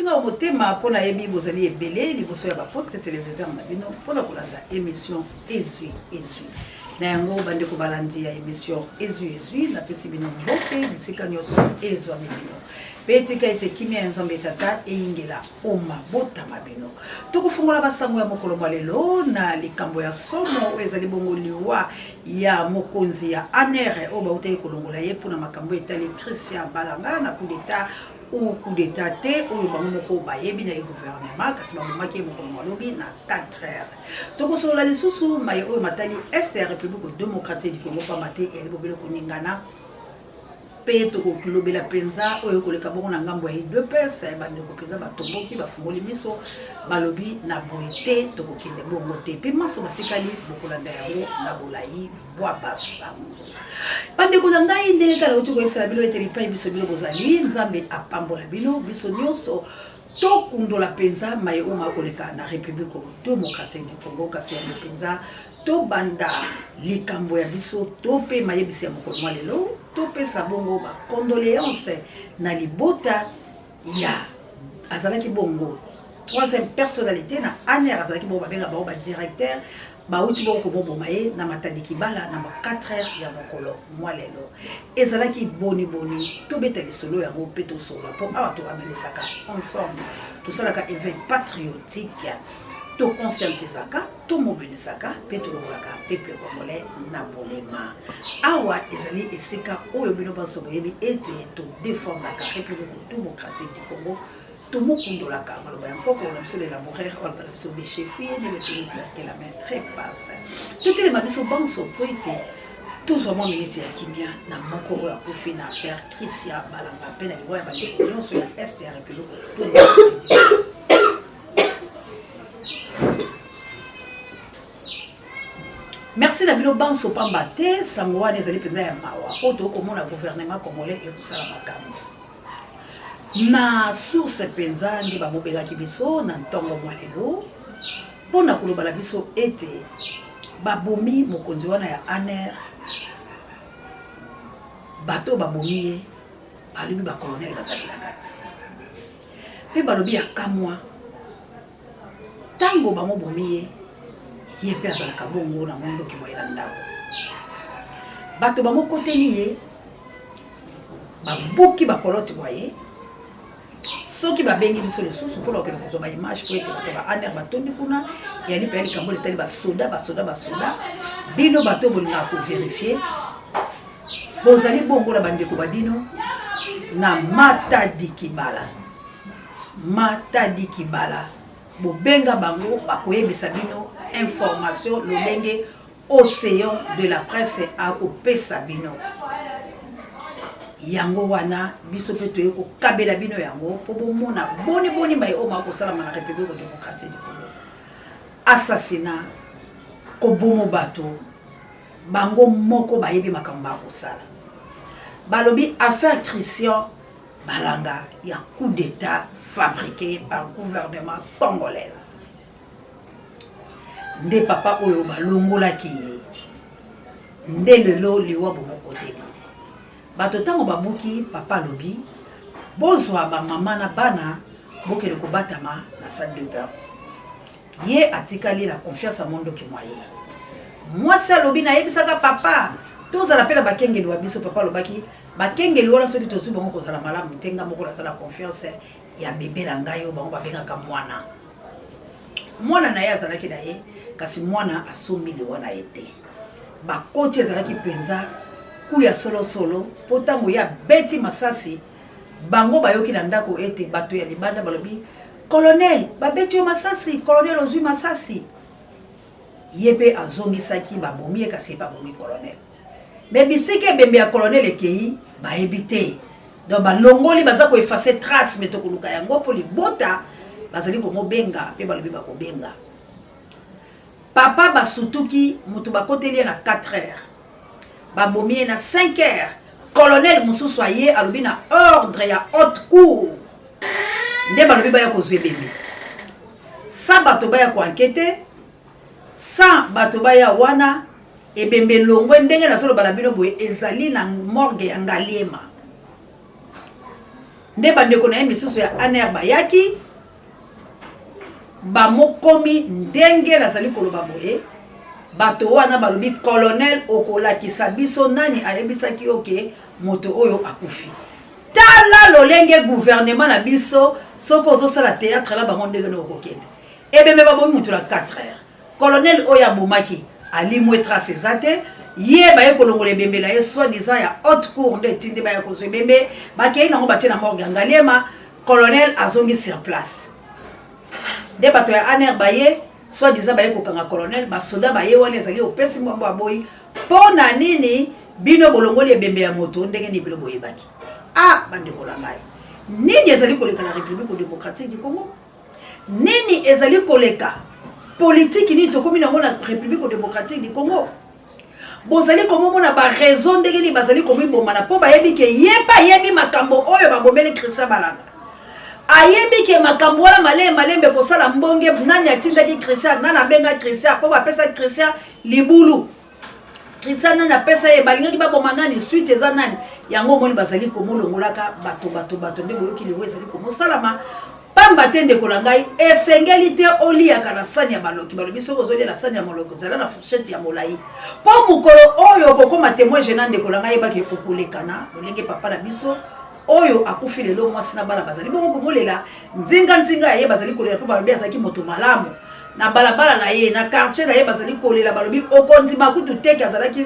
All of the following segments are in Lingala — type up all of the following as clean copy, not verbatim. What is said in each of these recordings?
Pesinga au motema pona yebi bozali ebele liboso ya ba poste télévision na bino pona kolanda émission ezui. Na yango bande ko balandi ya émission ezui na pesi bino mbote bisika nyoso ezwa bino. Betika ete kimia nzambe tata eingela oma bota mabino. Tukufungola basango ya mokolo lelo na likambo ya somo ezali bongo liwa ya mokonzi ya ANR oba ute kolongola ye pona makambo etali Christian Balanga na coup d'état ou coup d'état te ou bango moko bayebi na gouvernement kasi bamomaki mokolo malobi na 4 heures. Tokosola lisusu maye oyo matali Est ya République démocratique du Congo pa mate eli bobele koningana pe tokolobela penza oyo koleka bongo na ngambo ya UDPS bande ko penza batomboki bafungoli miso balobi na boite tokokende bongo te pe maso batikali bokolanda yango na bolai bwa basango bande ko ngai ndenge kala uti ko ebisala bilo eteli pa biso bilo bozali nzambe apambola bino biso nyonso to kundola penza maye o makoleka na République démocratique du Congo kasi ya penza to banda likambo ya biso to pe mayebisi ya mokolo lelo to pe sabongo ba condoléances na libota ya azalaki bongo troisième personnalité na ANR azalaki bongo babenga ba directeur ba uti bongo ko bomaye na matadiki bala na 4 heures ya mokolo lelo ezalaki boni to betali solo ya pe to solo po awa to analisaka ensemble tout ça la éveil patriotique to conscientisaka to mobilisaka pe to lolaka peuple congolais na bolema awa ezali esika oyo bino baso boyebi ete to défendre la République démocratique du Congo to mokundolaka maloba yankoko na biso l'élaborer on va biso be chefier ne laisser place que la main repasse tout les mabiso banso poete tous vraiment minute ya kimia na moko oyo akufi na affaire Christian Balanga pe na liwa ya bandeko nyonso ya Est ya République. Merci la bilo banso pambate sangwa nezali penza ya mawa oto komona gouvernement congolais et kusala makambo na source penza ndi ba mobega kibiso na ntongo lelo pona kolobala biso ete babomi mokonzi wana ya ANR bato babomi ye balobi ba colonel bazaki na kati pe balobi ya kamwa tango ba mobomi ye yepe azalaka bongo na mondo ki moyela ndako bato bango koteli ye babuki bakoloti boye soki babengi biso lisusu mpona okende kozwa image po ete bato ba ANR batondi kuna yani pe likambo letali basoda bino bato bolingaka kovérifie bozali bongo na bandeko babino na Matadi Kibala bobenga bango bakoyebisa bino information lolenge océan de la presse a kopesa bino yango wana biso pe toye ko kabela bino yango po bomona boni mai o ma ko sala na République démocratique du Congo assassinat ko bomo bato bango moko bayebi makambo ko sala balobi affaire Christian Balanga ya coup d'état fabriqué par gouvernement congolais. Nde papa oyo balongola ki nde lelo liwa bomokote bato tango babuki papa lobi bozwa ba mama na bana bokele ko batama na salle de bain ye atikali la confiance à mondo ki moye moi ça lobi na yebisaka papa tous à l'appel bakengeli wa biso papa lobaki bakengeli wala soki tozu bango kozala malamu tenga moko la sala confiance ya bébé la ngayo bango babengaka mwana na ye azalaki na ye kasi mwana asomili wana ete bakoti azalaki penza kuya solo potango ya beti masasi bango bayoki na ndako ete bato ya libanda balobi colonel babeti yo masasi colonel ozwi masasi yepe azongisaki babomi kasi babomi colonel mais bisike bembe ya colonel ekei baebite donc balongoli baza ko effacer trace metokoluka yango po libota bazali ko mobenga pe balobi bakobenga papa basutuki mutu bakoteli na 4 heures babomi na 5 heures colonel mususu aye alobi na ordre ya haute cour nde balobi baya kozwe bembe sa bato baya ko enquêter sa bato baya wana ebembe longwe ndenge na solo balabino boye ezali na morgue ya Ngaliema nde bandeko na ye misusu ya aner bayaki bamokomi ndenge nazali koloba boye bato wana balobi colonel okolakisa biso nani ayebisaki oke moto oyo akufi tala lolenge gouvernement na biso soko ozosala théâtre la bango ndenge na okokende ebembe babomi moto la 4 heures colonel oyo abomaki alimwe trace eza te ye baye kolongola ebembe na ye soit disant ya haute cour nde etindi baya kozwa ebembe bakei nango batie na morgue ya ngaliema colonel azongi sur place nde bato ya aner baye soit disant baye kokanga colonel basoda baye wana ezali opesi mbambo aboyi mpo na nini bino bolongoli ebembe ya moto ndenge ni bilo boyebaki bandeko na ngai nini ezali koleka na république démocratique du Congo nini ezali koleka politique nini tokomi nango na république démocratique du Congo bozali komomona ba raison ndenge ni bazali komibomana mpo bayebi ke yeba yebi makambo oyo babomeli Christian Balanga ayebi ke makambo wana malembe kosala mbonge nani atindaki Christian nani abenga Christian mpo bapesa Christian libulu Christian nani apesa ye balingaki baboma nani suite eza nani yango moni bazali komolongolaka bato ndenge oyoki lewo ezali komosalama pamba te ndeko na ngai esengeli te oliaka na sani ya baloki balobi soki ozolia na sani ya moloki ozala na fourchette ya molai mpo mokolo oyo okokoma témoin gênant ndeko na ngai yebaki okolekana lolenge papa na biso oyo akufi lelo mwasi na bana bazali bongo komolela nzinga ye bazali kolela mpo balobi azalaki moto malamu na balabala na ye na quartier na ye bazali kolela balobi okondima kutu teke azalaki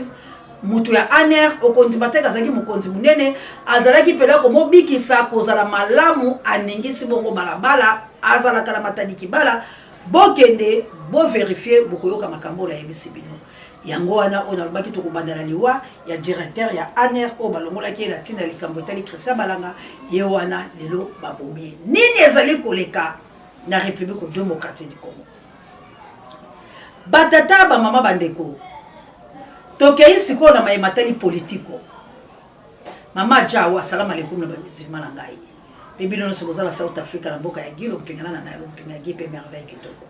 mutu ya aner okondima teke azalaki mokonzi munene azalaki pela komobikisa kozala malamu aningisi bongo balabala azalaka na matadiki bala bokende bo vérifier bokoyoka makambo la yebisi bino yango wana on alobaki tokobandana liwa ya directeur ya aner o balongolaki la tina likambo etali Christian Balanga ye wana lelo babomi nini ezali koleka na république démocratique du Congo batata ba mama bandeko tokei siko na mayematali politiko mama jawa assalamu alaikum na bamizima na ngai bibino no soboza na South Africa na mboka ya Gilo mpingana na Nairobi mpinga gipe merveille kitoko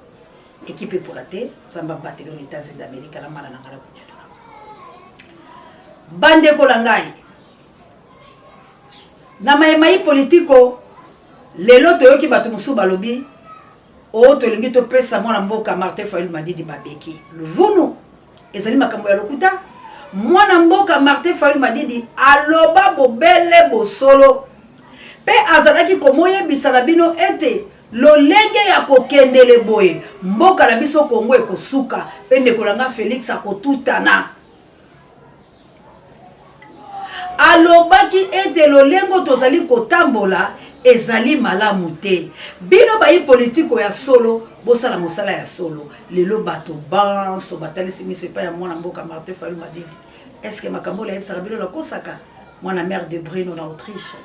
équipe pour la terre samba battre aux États-Unis d'Amérique la mala na ngala kunyadona bandeko la ngai na mayemai politiko lelo toyoki bato musu balobi o to lingi to pesa mwana mboka Martin Fayulu Madidi babeki luvunu ezali makambo ya lokuta mwana mboka Martin Fayulu Madidi aloba bobele bosolo pe azalaki komoye bisala bino ete lolenge ya kokendele boye mboka na biso Kongo ekosuka pe ndeko langa Félix akotutana alobaki ete lolengo tozali kotambola ezali malamu te bino bayi politiko ya solo bosala mosala ya solo lelo bato banso batalisi miso epai ya mwana mboka Martin Fayulu Madidi est-ce que makambo la yebisaka bino nakosaka mwana mère de Brino na Autriche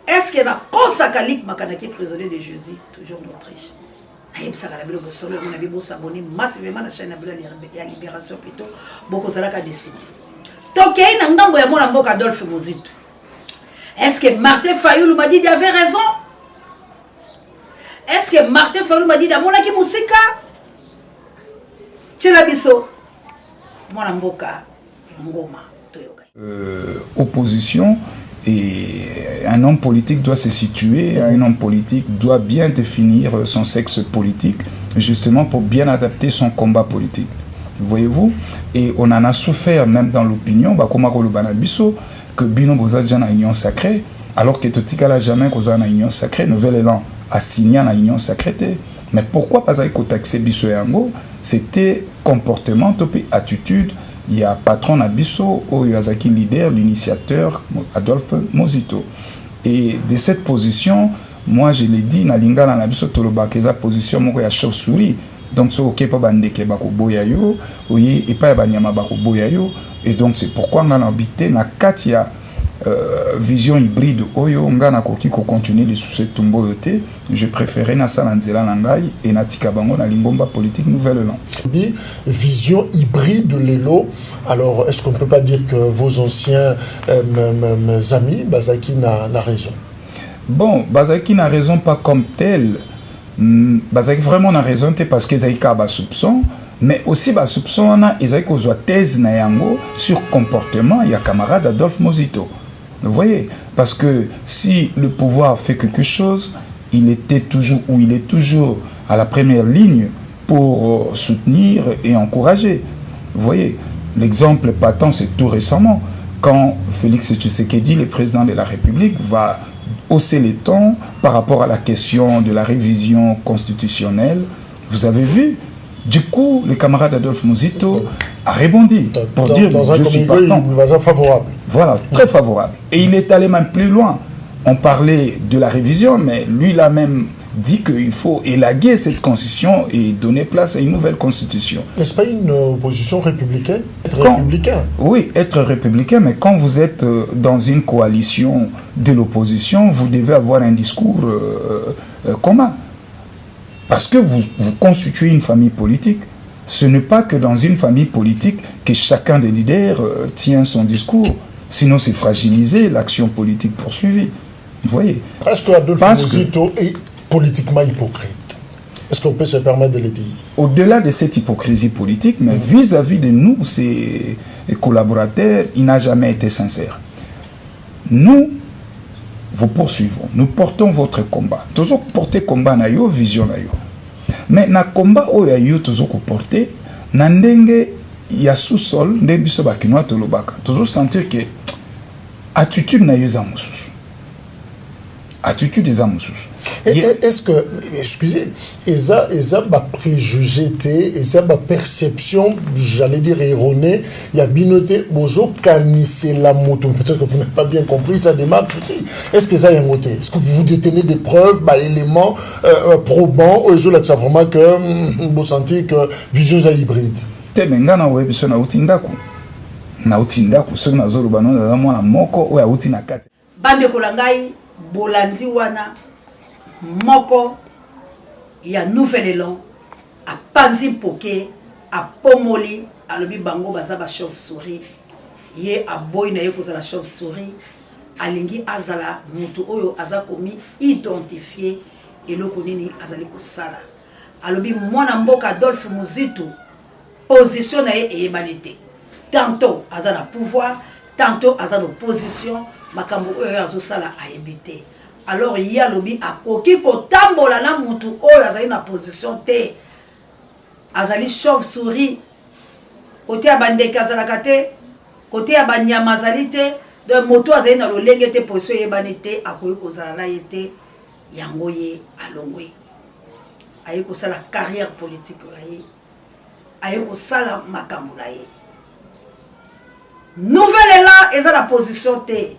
est-ce que nakosaka Luc Makanaki prisonnier de Jésus toujours d'Autriche ayebisaka na bino bosolo mona bibo saboni massivement na chaîne ya libération plutôt bokozalaka décidé tokei na ngambo ya mwana mboka Adolphe Mozitu. Est-ce que Martin Fayulu Madidi avait raison? Est-ce que Martin Fayulu Madidi a monaki musika? Tchela biso mwana mboka ngoma toyoka. Opposition et un homme politique doit se situer, un homme politique doit bien définir son sexe politique justement pour bien adapter son combat politique. Voyez-vous? Et on en a souffert même dans l'opinion, que Bino Boza déjà na union sacrée, alors que Totikala jamais Boza na union sacrée, Nouvel Élan a signé na union sacrée. Mais pourquoi pas avec taxé Bisso Yango? C'était comportement, topi attitude. Il y a patron Abisso, Oyazaki leader, l'initiateur Adolphe Mozito. Et de cette position, moi je l'ai dit, Nalinga na Abisso Toloba, que sa position, moi ya chauve-souris. Donc, ce qui est pas bandeke bako boyayo, oui, et pas banyama bako boyayo, et donc c'est pourquoi on a habité na katia vision hybride oyo on a koki ko continuer de sous cette tomboyoté. Je préférais na salanzela nangai et na tikabango na lingomba politique nouvelle lan. Vision hybride de l'élo. Alors, est-ce qu'on ne peut pas dire que vos anciens amis, Bazaki n'a raison? Bon, Bazaki n'a raison pas comme tel. Bazaki vraiment na raison parce qu'ils ont des soupçons, mais aussi des soupçons ils ont thèse na yango sur comportement il y a camarade Adolphe Mozito. Vous voyez? Parce que si le pouvoir fait quelque chose, il était toujours, ou il est toujours à la première ligne pour soutenir et encourager. Vous voyez? L'exemple patent, c'est tout récemment, quand Félix Tshisekedi, le président de la République, va hausser les tons par rapport à la question de la révision constitutionnelle. Vous avez vu? Du coup, le camarade Adolphe Muzito a rebondi pour dire dans un je suis communiqué, partant. il va favorable. Voilà, très favorable. Et il est allé même plus loin. On parlait de la révision, mais lui, il a même dit qu'il faut élaguer cette constitution et donner place à une nouvelle constitution. N'est-ce pas une opposition républicaine? Être républicain? Oui, être républicain, mais quand vous êtes dans une coalition de l'opposition, vous devez avoir un discours commun. Parce que vous constituez une famille politique. Ce n'est pas que dans une famille politique que chacun des leaders tient son discours. Sinon, c'est fragiliser l'action politique poursuivie. Vous voyez? Est-ce que Adolphe Muzito est politiquement hypocrite? Est-ce qu'on peut se permettre de le dire? Au-delà de cette hypocrisie politique, mais vis-à-vis de nous, ses collaborateurs, il n'a jamais été sincère. Nous, vous poursuivons. Nous portons votre combat. Toujours porter combat na yo, vision na yo. Mais na combat oyo yo toujours porter, na ndenge ya sous-sol, nde biso bakinoa tolobaka. Toujours sentir que attitude na yo za mususu. Attitude des amousous. Est-ce que, excusez, Eza préjugé, Eza perception, j'allais dire erronée, il y a binoté, bozo kanissé la moto. Peut-être que vous n'avez pas bien compris sa démarche aussi. Est-ce que ça y a un côté? Est-ce que vous détenez des preuves, éléments probants, ou est-ce que ça vraiment que vous sentez que vision est hybride? Tebengana ou ebiso na utindaku. Na utindaku, ce que na zolo banon na mwana moko ou ya utina kati. Bande kolangai bolandi wana moko ya nouvel élan a panzi poké a pomoli a lobi bango baza ba chauve-souris ye a boy na ye ko la chauve-souris alingi azala mutu oyo aza komi identifié eloko nini azali ko sala a lobi mwana mboka Adolphe Muzito position na ye eyebanite tantôt aza na pouvoir tantôt aza na opposition makambo oyo azosala ayebite. Alors il y a lobi akoki kotambola na mutu oyo azali na position te azali chauve-souris côté ya bandeke azalaka te côté ya banyama azali te de moto azali na lolenge te position eyebani te akoki kozala na ye te yango ye alongwe aye kosala carrière politique na ye aye kosala makambo na ye nouvelle élan eza la position te.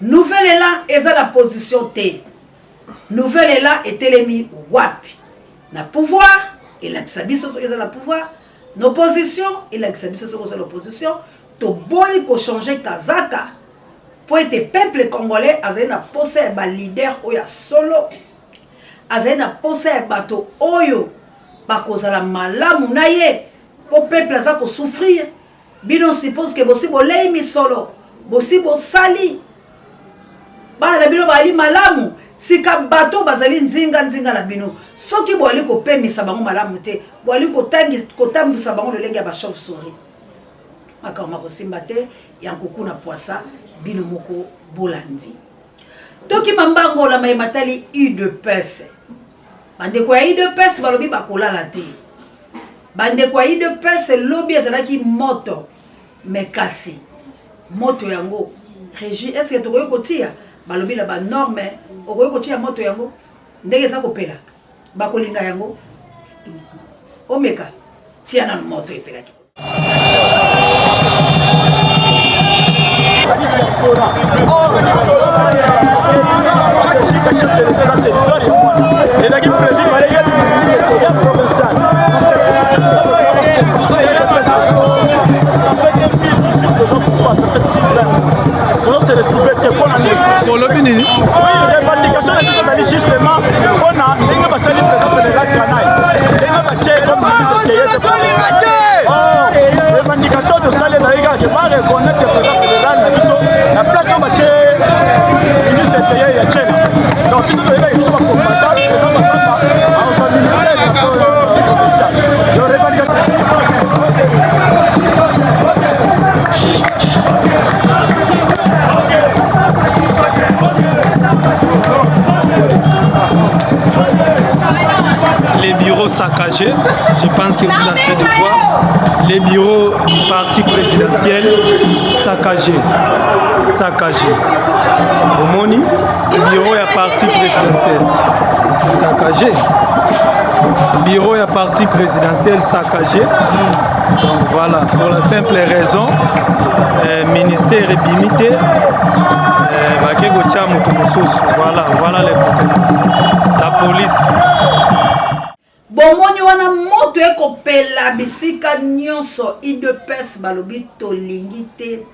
Nouvelle élan eza la position T. Nouvelle élan est telemi wapi. Na pouvoir et la kisabiso so eza la pouvoir. L'opposition et la kisabiso so eza l'opposition. To boy ko changer kazaka. Pour être peuple congolais azali na poser ba leader oya solo. Azali na poser bato oyo bakozala malamu na ye. Pour peuple aza ko souffrir. Bino suppose que bosi bolei mi solo. Bosi bo sali. Ba na bino bali malamu sika bato bazali nzinga na bino soki boali ko pemisa bango malamu te boali ko tambisa bango lolenge ya ba chauve-souris makama ko simba te ya nkuku na poisa bino moko bolandi toki mambango la mai matali UDPS bande ko UDPS balobi bakolala te bande ko UDPS lobby ezalaki moto mekasi moto yango régie est-ce que tokoyo kotia balobi la ba norme okoyo kotia moto yango ndenge za kopela bakolinga yango omeka tia na moto epela ki se retrouver pour le fini. Oui, revendication de tout ça justement on a ndenge basali président fédéral Kanaï ndenge batie comme revendication de salle d'ailleurs que pas reconnaître le président fédéral na biso la place on batie ministre intérieur ya Tchèque donc si tu es sur combattant président Basamba à son ministère provincial de revendication saccagé. Je pense que vous êtes en train de voir les bureaux du parti présidentiel saccagés. Au Moni, le bureau est parti présidentiel. C'est saccagé. Bureau et parti présidentiel saccagé. Donc voilà, pour la simple raison, ministère est limité. Voilà les conséquences. La police. Bomoni wana moto ekopela bisika nyonso IDPS balobi tolingite.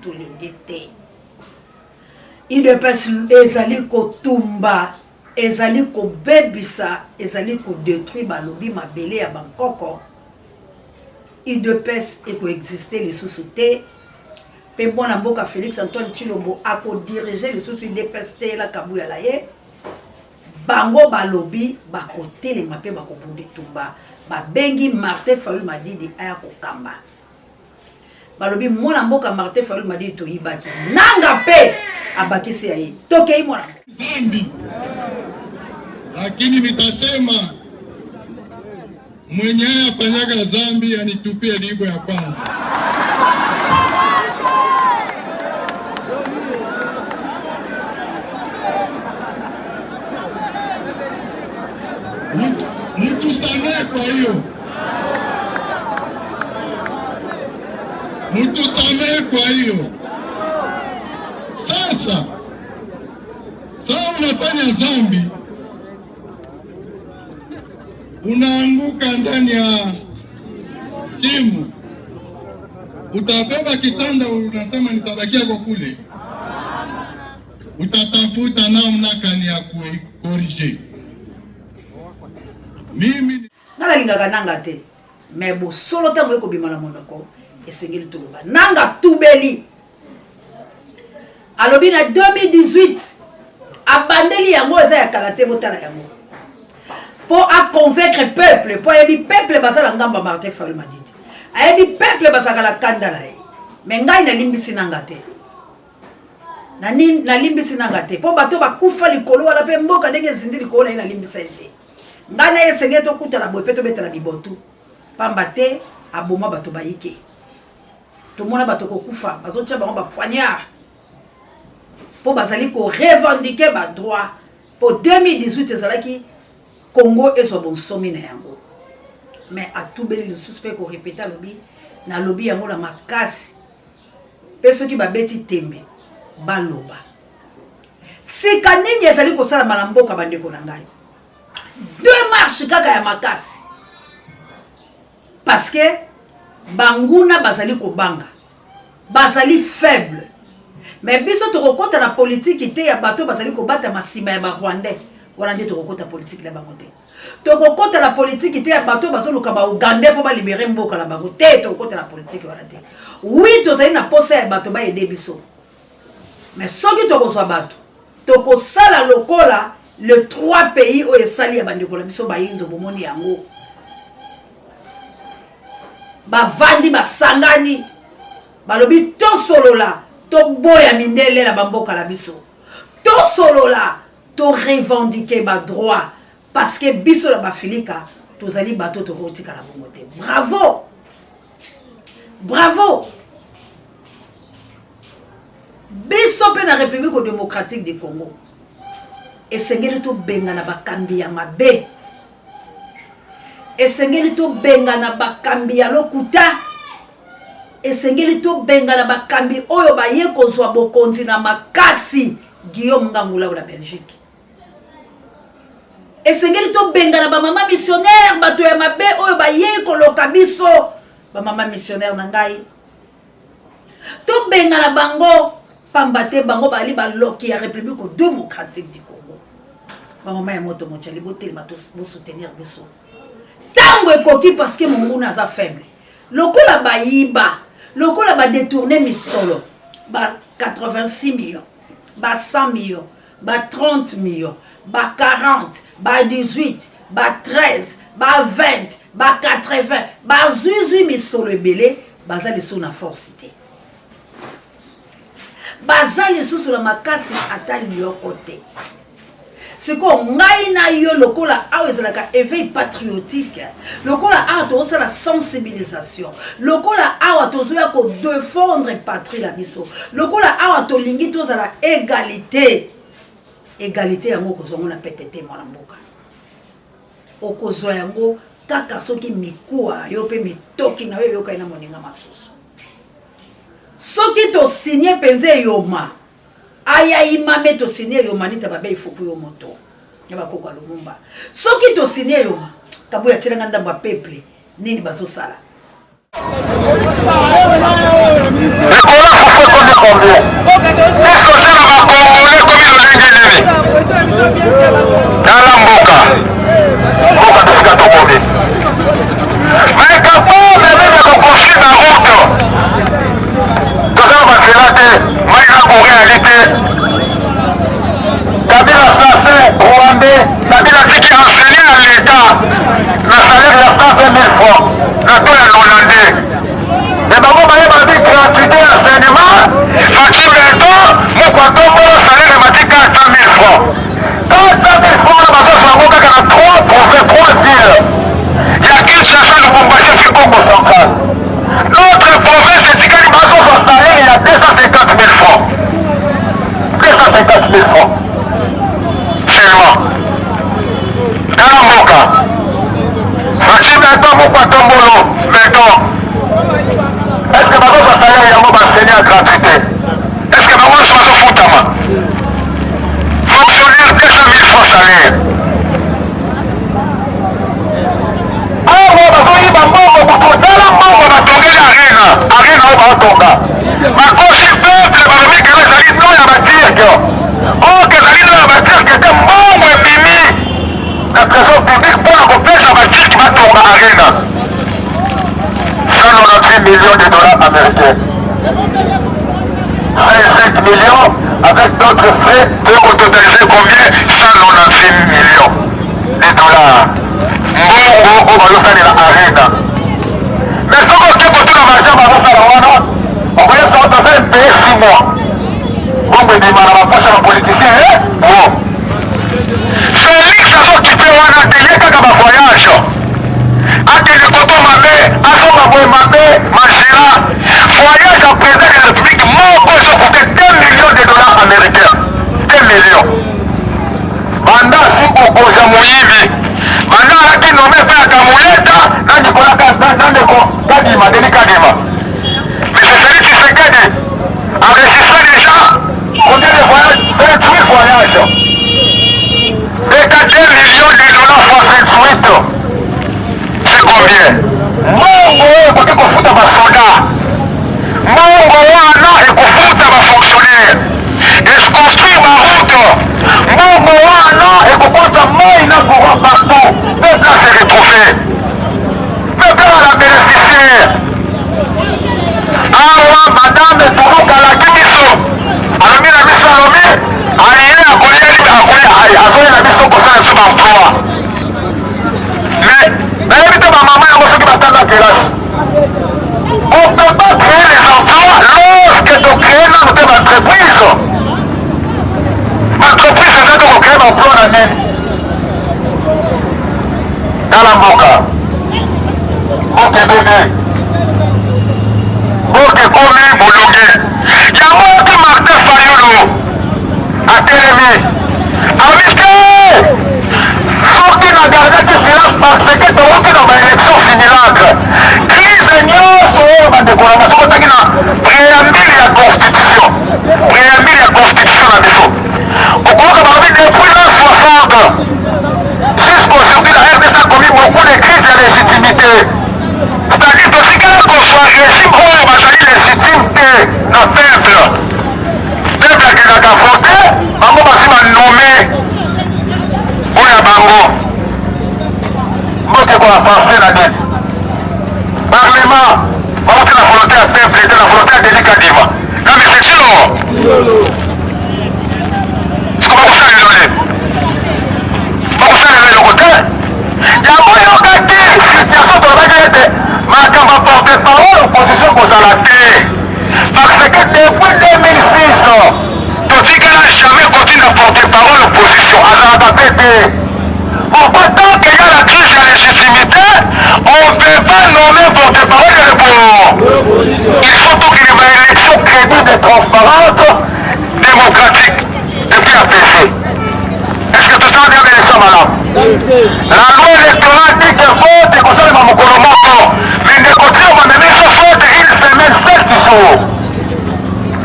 IDPS ezali kotumba, ezali kobebisa, ezali kodétruire balobi mabele ya Bangkoko. IDPS ekoexister lisusu te. Pe mwana mboka Félix Antoine Tshilombo akodiriger lisusu IDPS te la kabuya la ye. Bango balobi bakotelema pe bakobunde tumba. Babengi Martin Fayulu Madidi aya kokamba. Balobi mwana mboka Martin Fayulu Madidi to yibaki. Nanga pe abakisi ya ye. Tokei mwana. Zambi. Lakini mitasema mwenye afanyaga zambi anitupie libo ya kwanza. Mtu samehe kwa hiyo. Mtu samehe kwa hiyo. Sasa unafanya zambi, unaanguka ndani ya kimu, utabeba kitanda, unasema nitabakia kwa kule, utatafuta namna gani ya kukorije. Mimi ngala lingaka nanga te, mais bo solo tango eko bimana monoko esengeli tuluba nanga tubeli. Alobi na 2018 abandeli yango eza ya kalate botala yango. Pour à convaincre peuple, pour yebi peuple basala ngamba Martin Fayulu Madidi. Ayebi peuple basaka la kandala ye. Mais ngai na limbisi nanga te. Na limbisi nanga te. Po bato bakufa likolo wala pe mboka ndenge zindi likolo na limbisa te. Ngai na yesenge to kutala boye peto betala bibotu. Pamba te aboma bato bayike. To mona bato ko kufa, bazo tia bango ba poignard. Po bazali ko revendiquer ba droit. Pour 2018 ezalaki Congo est son bon sommet na yango. Mais à tout bel le suspect qu'on répète à lobby, na lobby yango la makasi. Pe ceux qui ba beti tembe, baloba. Si kanini ezali ko sala malamboka bandeko na ngai. Deux marches kaka ya makasi. Parce que banguna bazali ko banga. Bazali faible. Mais biso to kokota na politique ite ya bato bazali ko bata masima ya ba Rwandais. Voilà dit tokokota politique la bango te. Tokokota la politique ite ya bato bazoluka ba Ugandais po ba libérer mboka la bango te. Tokokota la politique wala te. Oui tozali na posa ya bato ba aider biso. Mais soki tokozwa bato tokosala lokola le 3 pays o esali ya bandeko la biso ba yindo bomoni yango. Ba vandi ba sangani. Balobi to solola to boya mindele la bamboka la biso. To solola to revendiquer ba droit parce que biso la bafilika tozali bato to kotika la bongote. Bravo. Bravo. Biso pe na République démocratique du Congo. Esengeli to benga na bakambi ya mabe. Esengeli to benga na bakambi ya lokuta. Esengeli to benga na bakambi oyo baye kozwa bokonzi na makasi. Guillaume Ngangula la Belgique. Esengeli to benga na ba mama missionnaire bato ya mabe oyo baye koloka biso ba mama missionnaire na ngai. To benga na bango pambate bango bali ba loki ya République démocratique du Congo. Ba mama ya moto mochali botel matos bo soutenir biso. Tango ekoki parce que monguna za faible. Lokola ba yiba, lokola ba détourner misolo. Ba 86 millions. Ba 100 millions, ba 30 millions, ba 40, ba 18, ba 13, ba 20, ba 80, ba 18 misolo ebele, baza leso na forcité. Baza leso sur la makasi ata lioko te. C'est quoi ngaina yo lokola awa ezalaka éveil patriotique. Lokola awa to la sensibilisation. Lokola awa to zoya ko défendre patrie la biso. Lokola awa to lingi to la égalité. Égalité yango ko zongo na pétété mwana mboka. Okozwa yango kaka soki mikua yo pe mitoki na yo yoka ina moninga masusu. Soki to signer penze yoma. Aya imame to signer yoma nita babe ifuku yo moto. Yaba kokwa lumumba. Soki to signer yoma. Kabu ya chiranga ndamba peuple nini baso sala. Kabila Sassé, Rwandais, Kabila qui enseigné à l'État, la salaire de 120 000 francs, la tour est hollandais. Et donc, on va y avoir gratuité enseignement, Fatou Berto, mon quantum, mon salaire de matin 400 000 francs. 400 000 francs, la base de la Moka, 3 provinces, 3 villes. Il y a qu'une chasse de Bombaché sur Congo central. Notre province de Tikali Basso, son salaire, il y a 250 000 francs. 250 000 francs. Seulement. Dans la Moka. Fachi Berto, mon quantum, mon Berto. Est-ce que Basso, son salaire, il y a un enseigné à gratuité? Est-ce que Basso, son foutama? Fonctionnaire, 200 000 francs salaire. Arena obatonga bakosi peuple balobi kelo ezali no ya batirke oyo ezali no ya batirke te mbongo ebimi na trésor public mpona kopesa batirki batonga arena 198 millions de dollars américains 25 millions avec d'autres frais peut totaliser combien 198 millions de dollars mbongo oyo bazosalela arena. Mais ce qu'on fait pour tout le monde, on va dire ça, on fait un pays 6 mois. On me dit, madame, on passe à la politicien, hein? Bon. Félix, ça va quitter un atelier quand on voyage. Atelier quand on m'a mis, à son moment, Mangela, voyage en président de la République, mon poste coûtait 2 millions de dollars américains. 2 millions. Banda, si on pose à Moïbi. Maintenant, là, qui nommé par Kamouleta, là, Nicolas Kadima, Denis Kadima. Mais c'est celui qui se gagne. Enregistré déjà, combien de voyages? 28 voyages. Et 4 millions de dollars fois 28. C'est combien? Mongo, il faut qu'on foute à ma soldat. Mongo, il faut foute à ma fonctionnaire. Et je construis ma route. Mongo, il faut qu'on s'en maille courant partout. Peuple s'est retrouvé. Peuple à la bénéficiaire. Awa, madame, Tourou, Kalaki, Misso. Alami, la Misso, Alami. Aïe, à Koya, Azoye, la Misso, pour ça, sur l'emploi. Mais, n'invite ma maman, il y a ceux qui m'attendent à quel âge. On ne peut pas créer les emplois lorsque tu crées notre entreprise. L'entreprise, c'est là qu'on crée l'emploi dans l'année. Dans la Moka. Ok, bébé. Ok, Komi, Boulongue. Il y a moi qui Martin Fayolo. À Télémi. Amique! Ceux qui n'ont gardé que silence parce que tu as vu dans ma élection simulacre. Crise nyonso ba décoration ko taki na préambule ya constitution. Préambule ya constitution na biso. Okoka ba depuis l'an 60. Jusqu'aujourd'hui, la RDC a commis beaucoup de crises de légitimité. C'est-à-dire que si quelqu'un soit régime, on va salir légitimité dans le peuple. Peuple qui n'a qu'à voter, on va se nommer. Oya Bango. Moi, je vais penser la dette. Parlement, on va la volonté à peuple, c'est la volonté à Denis Kadima. Non, mais c'est sûr. C'est comment vous faites les le côté. Il y a moyen de dire, situation de la mais quand on va porter parole, l'opposition vous a la terre. Parce que depuis 2006, tout ce qui n'a jamais continué à porter parole, l'opposition, à Mapete. Pourquoi tant qu'il y a la crise de légitimité, on ne peut pas nommer porte-parole de l'opposition. Il faut donc qu'il y ait une élection crédible et transparente, démocratique, depuis la PC. Est-ce que tout ça veut dire l'élection, madame? La loi électorale dit que vote et qu'on soit dans mon colomoto. Mais de côté, on m'a donné ce vote une semaine, 7 jours.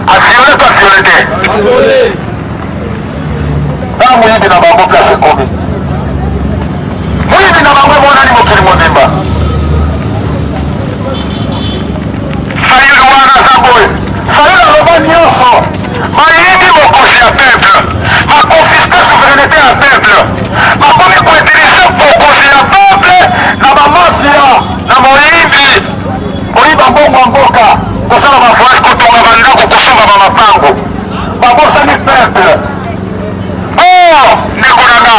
Assuré, toi, assuré. Dans mon yébi, n'a pas placé combien? Moi, yébi, n'a pas placé combien? Salut, Louana Zamboy. Salut, la Roman Nyonso. Ma yébi, mon conseil à peuple. Ma confisqué souveraineté à peuple. Ma commis pour utiliser pour conseil à peuple. Na ma mafia. Na mon yébi. Oyiba bongo mboka. Kosala ma voyage kotonga bandako kosomba ba mapango. Babosani peuple. Oh, Nekonanga.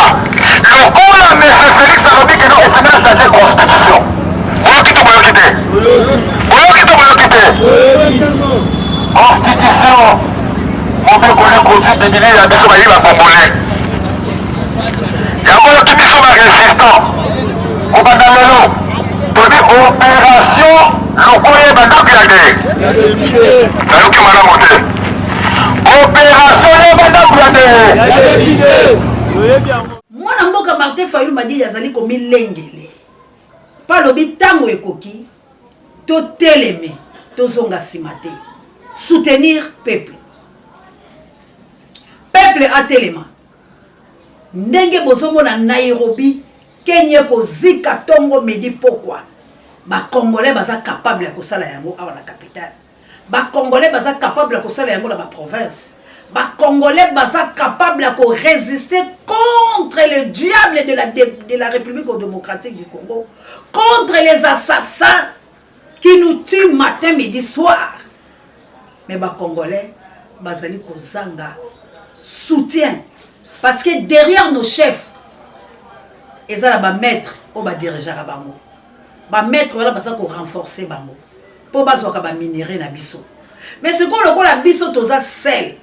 Lokola M. Félix alobi que non, et c'est même sa constitution. Boyokite, boyokite. Boyokite, boyokite. Constitution. On peut connaître conduite des milliers à biso bayi ba congolais. Yango yoki biso ba résistant. Obanda lelo. Toni opération lokoye bandaki ya de. Nayoki malamu te. Opération ya bandaki ya de. Mwana mboka Martin Fayulu Madidi azali komi lengele. Pa lobi tango ekoki to teleme to zonga simate. Soutenir peuple. Peuple a telema. Ndenge bozomo na Nairobi, Kenya ko zika tongo medi pourquoi. Ba Congolais baza capable ya kosala yango awa na capitale. Ba Congolais baza capable ya kosala yango na ba province. Ba Congolais baza capable ya résister contre le diable de la République démocratique du Congo, contre les assassins qui nous tuent matin, midi, soir. Mais ba Congolais bazali kozanga soutien parce que derrière nos chefs ils ont ba maître ou ba dirigeant à bango. Ba maître wala basa ko renforcer bango. Po bazo ka ba minerai na biso. Mais ce qu'on le la biso toza sel.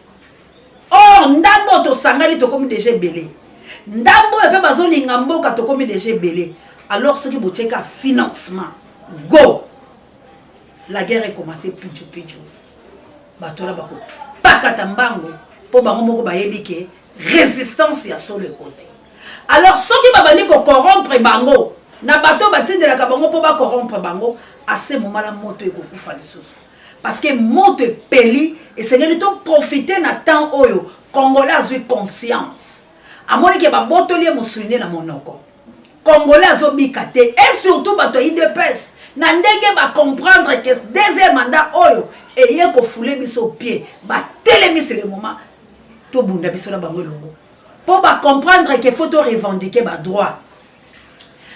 Or ndambo to sangali to comme déjà belé. Ndambo e pe bazo linga mboka to comme déjà belé. Alors ce qui bocheka financement. Go. La guerre est commencée pichu. Batola bako pakata mbango po bango moko bayebi ke résistance ya sur le côté. Alors ceux qui babani ko corrompre bango na bato batindela ka bango po ba corrompre bango à ce moment là moto ekokufa lisusu parce que moto peli et c'est que to profiter na temps oyo Congolais azui conscience amoni ke ba botoli mo souligner na monoko Congolais azobika te et surtout bato IDPS na ndenge ba comprendre que deuxième mandat oyo et yeko foulé biso pied ba telemi c'est le moment to bunda biso na bango longo pour ba comprendre que faut to revendiquer ba droit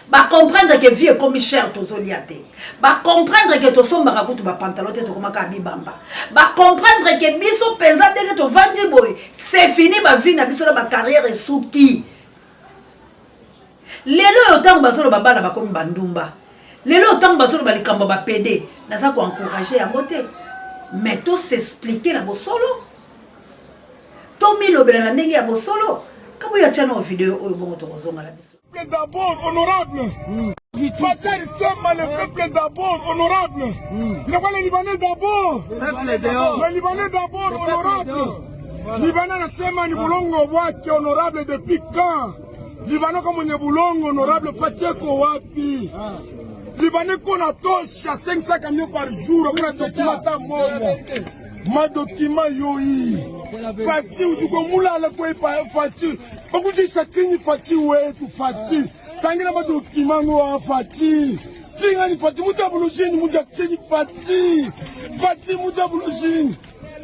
ba comprendre que vie est comme cher to zoliate ba comprendre que to somba ka kutu ba pantalon te to komaka bibamba ba comprendre que biso penza ndenge to vandi boy c'est fini ba vie na biso na ba carrière souki lelo otango basolo babana ba komi bandumba. Lelo tant basolo balikamba ba PD naza ko encourager ya moté mais to s'expliquer la bosolo to milobela na ndenge ya bosolo kabo ya tchana vidéo oyo bongo to kozonga la biso d'abord honorable Fatel Sema le peuple d'abord honorable il va les Libanais d'abord les Libanais d'abord honorable Libanais na Sema ni bulongo wake honorable depuis quand Libanais comme ni bulongo honorable Fatel ko wapi Libanais qu'on a touché à 500 camions par jour, on a documenté momo. Ma document yoi. Fati ou du moula la quoi fati. Beaucoup de satini fati ouais tu fati. Tangira ma document noa fati. Tinga ni fati muta bulojini muta tseni fati. Fati muta bulojini.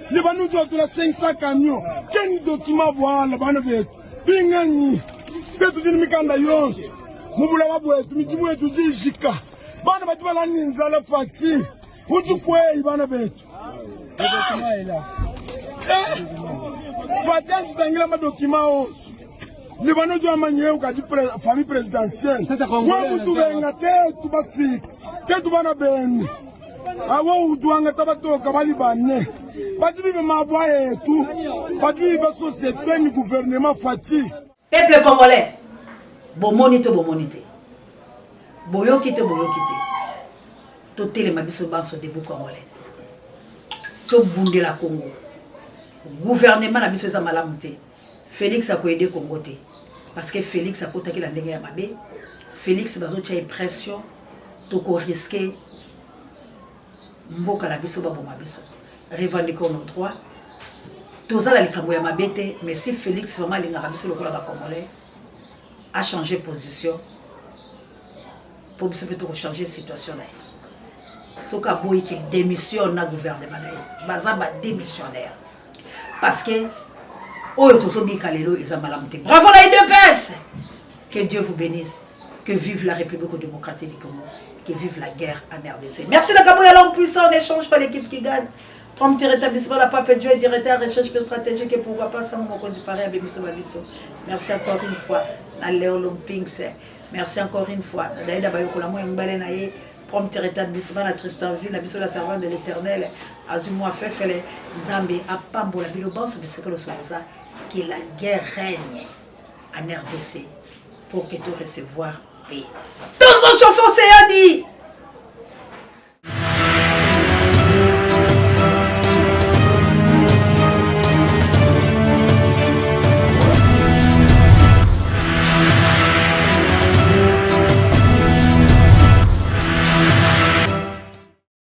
Libanais doit de la 500 camions. Quel document voilà bana bet. Bingani. Petu dini mikanda yos. Mubula wabwe tumijimu yetu jika. Bana batu bala ninzala fati. Uju kwe ibana betu. Fati anjitangila ma document osu. Libano jo amanye ukadi famille présidentielle. Wa mutu benga te tuba fik. Te tuba na beni. Awo ujuanga tabato kabali bane. Bati bibe mabwa yetu. Bati bibe société ni gouvernement fati. Peuple congolais, bomonite, bomonite. Boyokite, boyokite. Tout les mabiso banso debout congolais. Tout bunde la Congo. Gouvernement na biso za malamute. Félix a aidé Congo te. Parce que Félix a kotaki la ndenge ya mabe. Félix bazo tia pression to ko risquer mboka la biso ba boma biso. Revendiquons nos droits. Toza la likambo ya mabete, mais si Félix vraiment linga biso lokola ba congolais a changé position pour biso peut changer situation là. Soka boy qui démissionne na gouvernement là. Baza ba démissionnaire. Parce que oh tozo bikalelo ils ont malamté. Bravo la UDPS. Que Dieu vous bénisse. Que vive la République démocratique du Congo. Que vive la guerre en RDC. Merci le Gabon, l'homme puissant, on échange pas l'équipe qui gagne. Prompt rétablissement, la pape Dieu, directeur recherche stratégique et pourquoi pas sans mon compte pareil à Bébiso Babiso. Merci encore une fois. À Léo Lompings. Merci encore une fois. D'ailleurs, prompt rétablissement, la Tristanville, la Biso la servante de l'éternel. Azumo a fait les Zambé à Pambo, la Bilo Banso, que la guerre règne en RDC pour que tu recevoir paix. Tous nos chauffeurs, c'est dit.